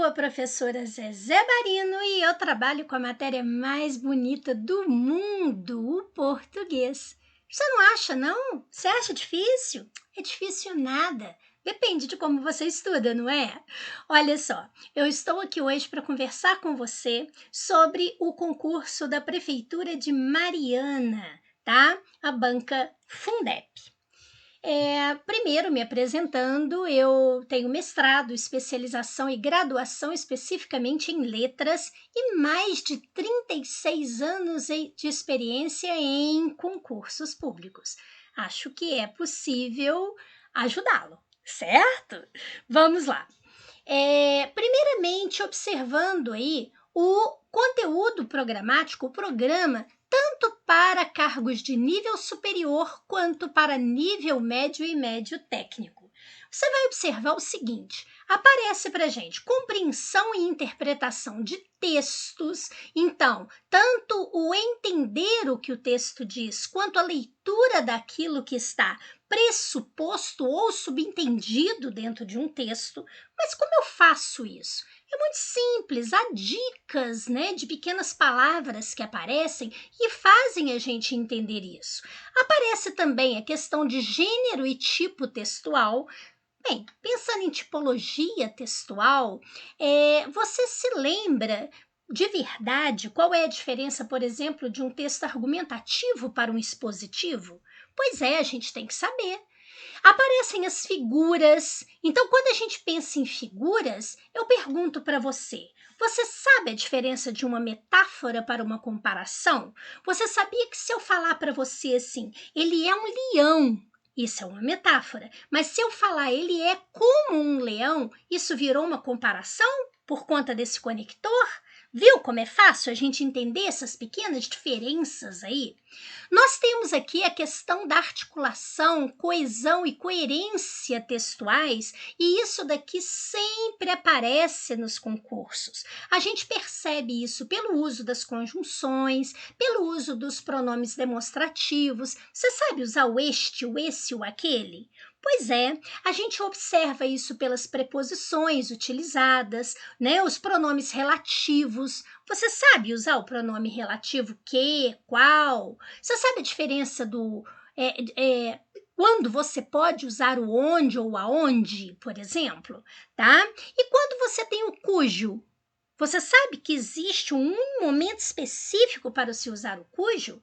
a professora Zezé Barino e eu trabalho com a matéria mais bonita do mundo, o português. Você não acha, não? Você acha difícil? É difícil nada. Depende de como você estuda, não é? Olha só, eu estou aqui hoje para conversar com você sobre o concurso da Prefeitura de Mariana, tá? A banca Fundep. Primeiro, me apresentando, eu tenho mestrado, especialização e graduação especificamente em letras e mais de 36 anos de experiência em concursos públicos. Acho que é possível ajudá-lo, certo? Vamos lá. Primeiramente, observando aí o conteúdo programático, o programa, tanto para cargos de nível superior quanto para nível médio e médio técnico. Você vai observar o seguinte: aparece para gente compreensão e interpretação de textos. Então, tanto o entender o que o texto diz, quanto a leitura daquilo que está pressuposto ou subentendido dentro de um texto. Mas como eu faço isso? É muito simples, há dicas, né, de pequenas palavras que aparecem e fazem a gente entender isso. Aparece também a questão de gênero e tipo textual. Bem, pensando em tipologia textual, você se lembra de verdade qual é a diferença, por exemplo, de um texto argumentativo para um expositivo? Pois é, a gente tem que saber. Aparecem as figuras. Então, quando a gente pensa em figuras, eu pergunto para você: você sabe a diferença de uma metáfora para uma comparação? Você sabia que se eu falar para você assim, ele é um leão, isso é uma metáfora, mas se eu falar ele é como um leão, isso virou uma comparação por conta desse conector? Viu como é fácil a gente entender essas pequenas diferenças aí? Nós temos aqui a questão da articulação, coesão e coerência textuais, e isso daqui sempre aparece nos concursos. A gente percebe isso pelo uso das conjunções, pelo uso dos pronomes demonstrativos. Você sabe usar o este, o esse, o aquele? Pois é, a gente observa isso pelas preposições utilizadas, né? Os pronomes relativos. Você sabe usar o pronome relativo que, qual? Você sabe a diferença do quando você pode usar o onde ou aonde, por exemplo, tá? E quando você tem o cujo, você sabe que existe um momento específico para se usar o cujo?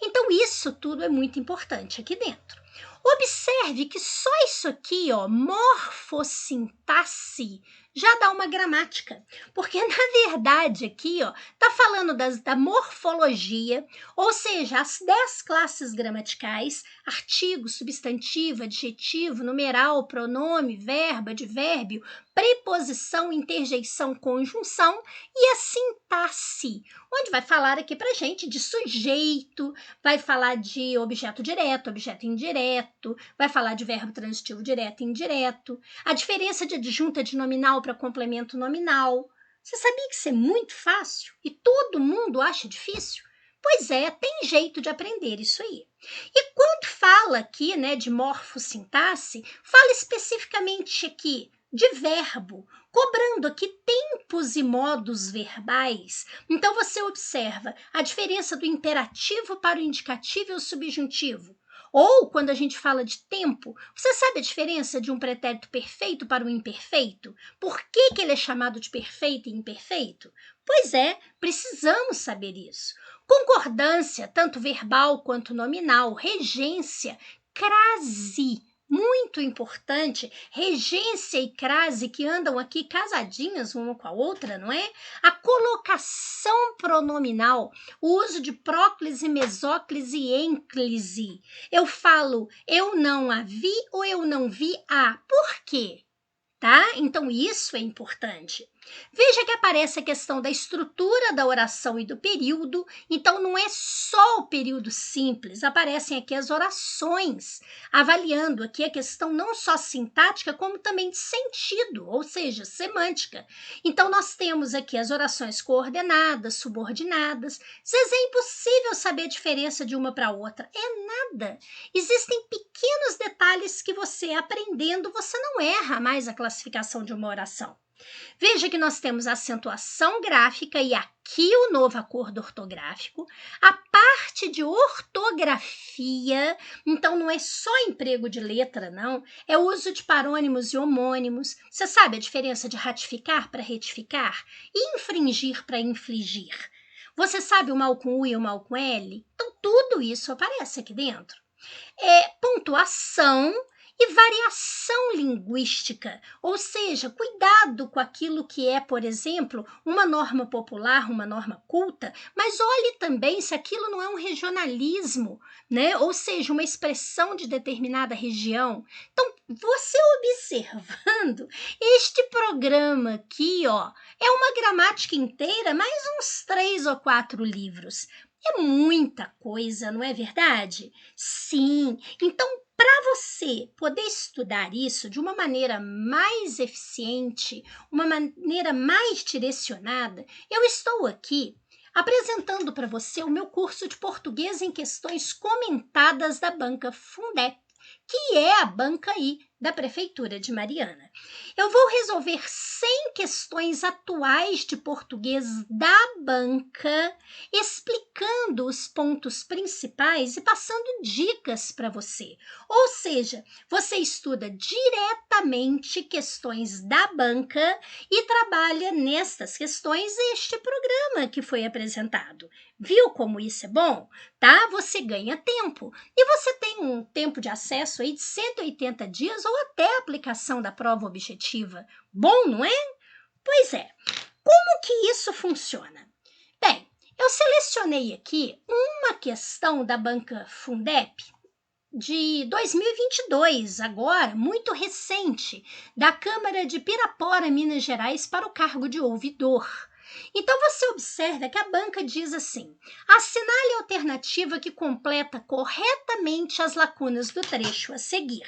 Então, isso tudo é muito importante aqui dentro. Observe que só isso aqui, ó, morfossintaxe, já dá uma gramática. Porque, na verdade, aqui, ó, tá falando da morfologia, ou seja, as 10 classes gramaticais, artigo, substantivo, adjetivo, numeral, pronome, verbo, advérbio, preposição, interjeição, conjunção, e a sintaxe, onde vai falar aqui pra gente de sujeito, vai falar de objeto direto, objeto indireto, vai falar de verbo transitivo direto e indireto, a diferença de adjunta de nominal para complemento nominal. Você sabia que isso é muito fácil e todo mundo acha difícil? Pois é, tem jeito de aprender isso aí. E quando fala aqui, né, de morfossintaxe, fala especificamente aqui de verbo, cobrando aqui tempos e modos verbais. Então você observa a diferença do imperativo para o indicativo e o subjuntivo. Ou, quando a gente fala de tempo, você sabe a diferença de um pretérito perfeito para o imperfeito? Por que ele é chamado de perfeito e imperfeito? Pois é, precisamos saber isso. Concordância, tanto verbal quanto nominal, regência, crase, muito importante, regência e crase que andam aqui casadinhas uma com a outra, não é? A colocação pronominal, o uso de próclise, mesóclise e ênclise. Eu falo eu não a vi ou eu não vi a. Por quê? Tá? Então isso é importante. Veja que aparece a questão da estrutura da oração e do período. Então não é só o período simples, aparecem aqui as orações, avaliando aqui a questão não só sintática, como também de sentido, ou seja, semântica. Então nós temos aqui as orações coordenadas, subordinadas. Zezé, é impossível saber a diferença de uma para outra. É nada. Existem pequenos detalhes que você aprendendo, você não erra mais a classificação de uma oração. Veja que nós temos a acentuação gráfica e aqui o novo acordo ortográfico, a parte de ortografia, então não é só emprego de letra, não, é o uso de parônimos e homônimos. Você sabe a diferença de ratificar para retificar e infringir para infligir? Você sabe o mal com U e o mal com L? Então tudo isso aparece aqui dentro. Pontuação e variação linguística, ou seja, cuidado com aquilo que é, por exemplo, uma norma popular, uma norma culta, mas olhe também se aquilo não é um regionalismo, né? Ou seja, uma expressão de determinada região. Então, você observando este programa aqui, ó, é uma gramática inteira, mais uns 3 ou 4 livros. É muita coisa, não é verdade? Sim. Então, para você poder estudar isso de uma maneira mais eficiente, uma maneira mais direcionada, eu estou aqui apresentando para você o meu curso de português em questões comentadas da Banca Fundep, que é a banca aí da Prefeitura de Mariana. Eu vou resolver 100 questões atuais de português da banca, explicando os pontos principais e passando dicas para você. Ou seja, você estuda diretamente questões da banca e trabalha nestas questões este programa que foi apresentado. Viu como isso é bom? Tá? Você ganha tempo. E você tem um tempo de acesso aí de 180 dias ou até a aplicação da prova objetiva. Bom, não é? Pois é. Como que isso funciona? Bem, eu selecionei aqui uma questão da Banca Fundep de 2022, agora, muito recente, da Câmara de Pirapora, Minas Gerais, para o cargo de ouvidor. Então, você observa que a banca diz assim: assinale a alternativa que completa corretamente as lacunas do trecho a seguir.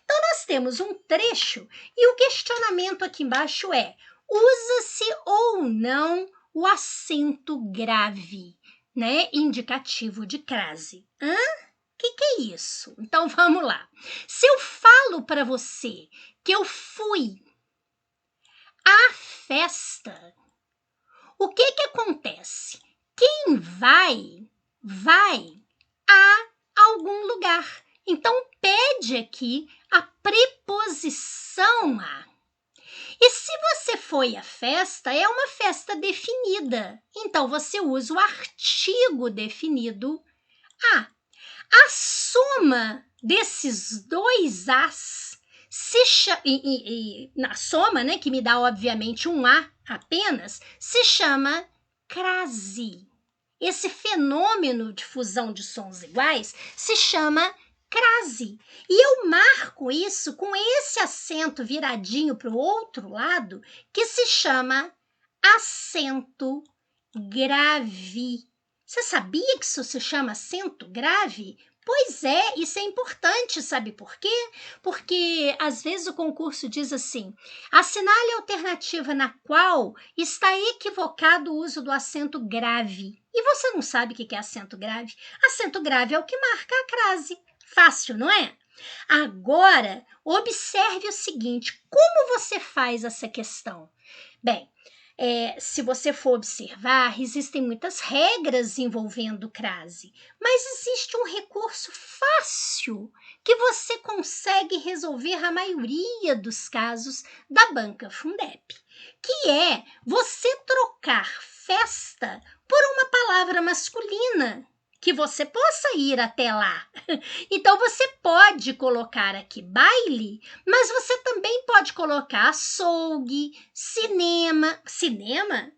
Então, nós temos um trecho e o questionamento aqui embaixo é: usa-se ou não o acento grave, né, indicativo de crase? Que é isso? Então, vamos lá. Se eu falo para você que eu fui à festa, o que acontece? Quem vai a algum lugar. Então, pede aqui a preposição a. E se você foi à festa, é uma festa definida. Então, você usa o artigo definido a. A soma desses dois As se chama, na soma, né, que me dá obviamente um A apenas, se chama crase. Esse fenômeno de fusão de sons iguais se chama crase. E eu marco isso com esse acento viradinho para o outro lado, que se chama acento grave. Você sabia que isso se chama acento grave? Pois é, isso é importante, sabe por quê? Porque às vezes o concurso diz assim: assinale a alternativa na qual está equivocado o uso do acento grave. E você não sabe o que é acento grave? Acento grave é o que marca a crase. Fácil, não é? Agora, observe o seguinte: como você faz essa questão? Bem, se você for observar, existem muitas regras envolvendo crase, mas existe um recurso fácil que você consegue resolver a maioria dos casos da Banca Fundep, que é você trocar festa por uma palavra masculina que você possa ir até lá. Então, você pode colocar aqui baile, mas você também pode colocar açougue, cinema. Cinema?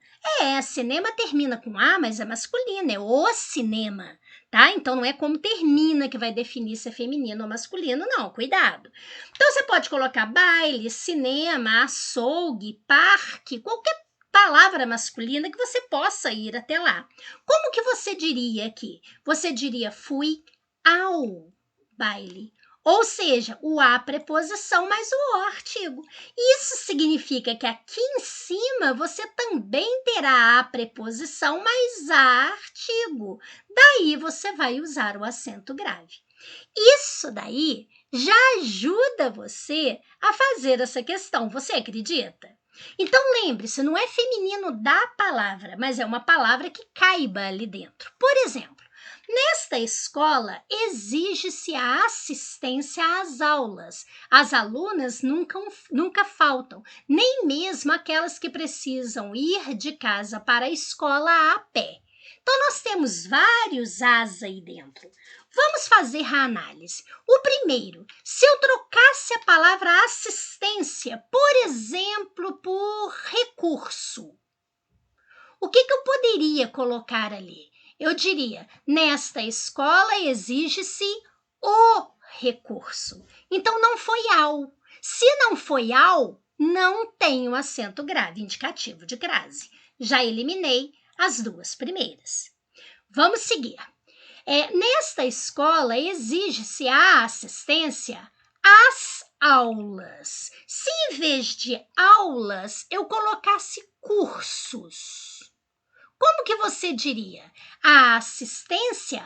Cinema termina com A, mas é masculino, é o cinema, tá? Então, não é como termina que vai definir se é feminino ou masculino, não, cuidado. Então, você pode colocar baile, cinema, açougue, parque, qualquer palavra masculina que você possa ir até lá. Como que você diria aqui? Você diria fui ao baile. Ou seja, o a preposição mais o artigo. Isso significa que aqui em cima você também terá a preposição mais a artigo. Daí você vai usar o acento grave. Isso daí já ajuda você a fazer essa questão, você acredita? Então lembre-se, não é feminino da palavra, mas é uma palavra que caiba ali dentro. Por exemplo, nesta escola exige-se a assistência às aulas. As alunas nunca faltam, nem mesmo aquelas que precisam ir de casa para a escola a pé. Então, nós temos vários as aí dentro. Vamos fazer a análise. O primeiro, se eu trocasse a palavra assistência, por exemplo, por recurso, o que eu poderia colocar ali? Eu diria, nesta escola exige-se o recurso. Então, não foi ao. Se não foi ao, não tem o acento grave indicativo de crase. Já eliminei as duas primeiras. Vamos seguir. Nesta escola exige-se a assistência às aulas. Se em vez de aulas eu colocasse cursos, como que você diria? A assistência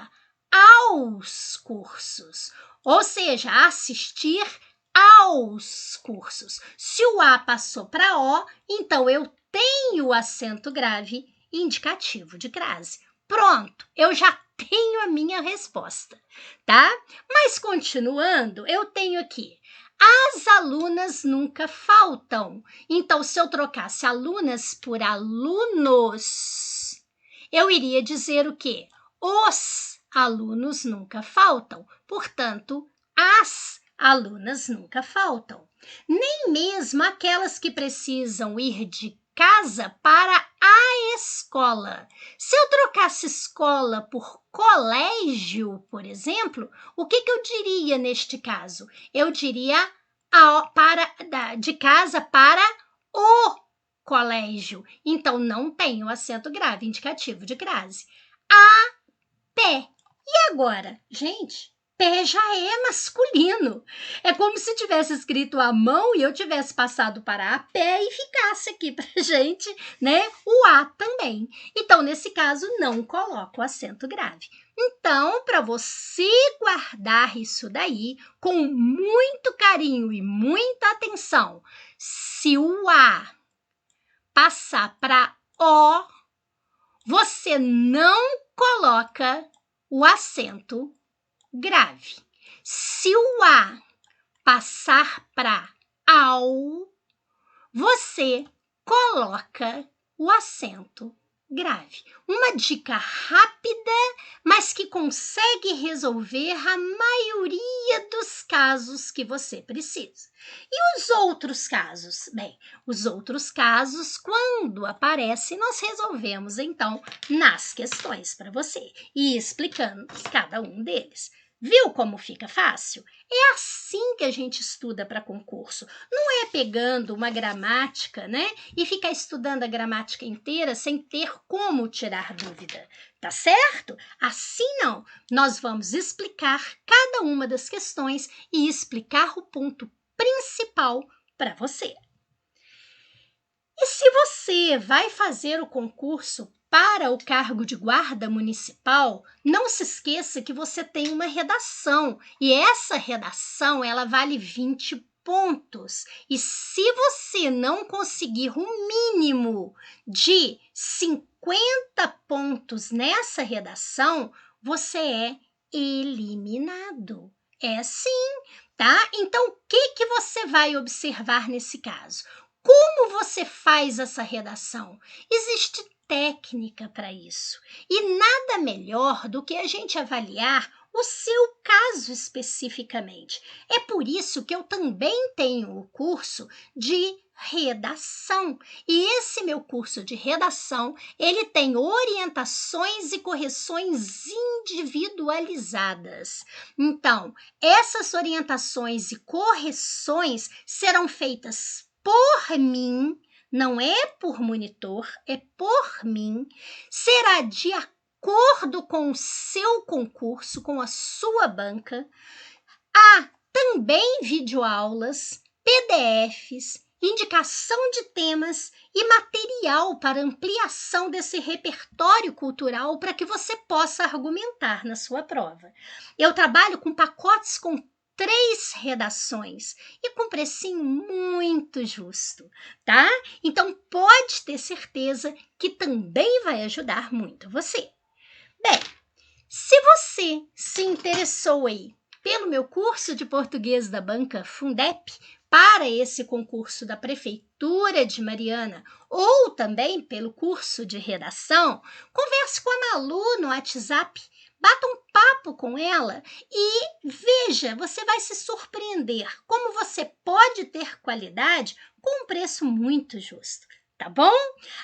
aos cursos, ou seja, assistir aos cursos. Se o A passou para O, então eu tenho o acento grave indicativo de crase. Pronto, eu já tenho a minha resposta, tá? Mas continuando, eu tenho aqui, as alunas nunca faltam. Então, se eu trocasse alunas por alunos, eu iria dizer o quê? Os alunos nunca faltam. Portanto, as alunas nunca faltam. Nem mesmo aquelas que precisam ir de casa para a escola. Se eu trocasse escola por colégio, por exemplo, o que eu diria neste caso? Eu diria de casa para o colégio. Então, não tem o acento grave indicativo de crase. A pé. E agora? Gente, pé já é masculino. É como se tivesse escrito à mão e eu tivesse passado para a pé e ficasse aqui pra gente, né? O A também. Então, nesse caso, não coloco o acento grave. Então, para você guardar isso daí com muito carinho e muita atenção, se o A passar para O, você não coloca o acento grave. Se o A passar para ao, você coloca o acento grave. Uma dica rápida, mas que consegue resolver a maioria dos casos que você precisa. E os outros casos? Bem, os outros casos, quando aparecem, nós resolvemos então nas questões para você e explicando cada um deles. Viu como fica fácil? É assim que a gente estuda para concurso. Não é pegando uma gramática, né? E ficar estudando a gramática inteira sem ter como tirar dúvida. Tá certo? Assim não. Nós vamos explicar cada uma das questões e explicar o ponto principal para você. E se você vai fazer o concurso para o cargo de guarda municipal, não se esqueça que você tem uma redação. E essa redação, ela vale 20 pontos. E se você não conseguir um mínimo de 50 pontos nessa redação, você é eliminado. É sim, tá? Então, o que você vai observar nesse caso? Como você faz essa redação? Existe técnica para isso. E nada melhor do que a gente avaliar o seu caso especificamente. É por isso que eu também tenho o curso de redação. E esse meu curso de redação, ele tem orientações e correções individualizadas. Então, essas orientações e correções serão feitas por mim, não é por monitor, é por mim, será de acordo com o seu concurso, com a sua banca. Há também videoaulas, PDFs, indicação de temas e material para ampliação desse repertório cultural para que você possa argumentar na sua prova. Eu trabalho com pacotes com 3 redações e com precinho muito justo, tá? Então pode ter certeza que também vai ajudar muito você. Bem, se você se interessou aí pelo meu curso de português da banca Fundep para esse concurso da Prefeitura de Mariana ou também pelo curso de redação, converse com a Malu no WhatsApp, bata um papo com ela e veja, você vai se surpreender como você pode ter qualidade com um preço muito justo. Tá bom?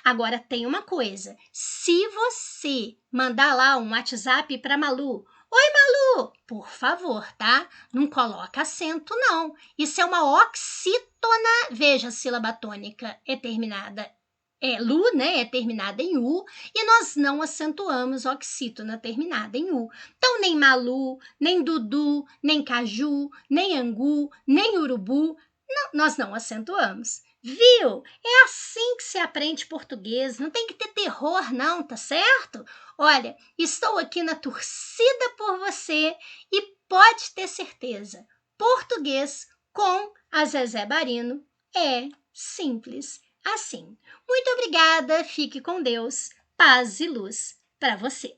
Agora tem uma coisa, se você mandar lá um WhatsApp para Malu, oi Malu, por favor, tá? Não coloca acento não, isso é uma oxítona, veja, a sílaba tônica é terminada, Lu, né, é terminada em U, e nós não acentuamos oxítona terminada em U. Então nem Malu, nem Dudu, nem Caju, nem Angu, nem Urubu, não, nós não acentuamos. Viu? É assim que se aprende português, não tem que ter terror não, tá certo? Olha, estou aqui na torcida por você e pode ter certeza, português com a Zezé Barino é simples assim. Muito obrigada, fique com Deus, paz e luz para você.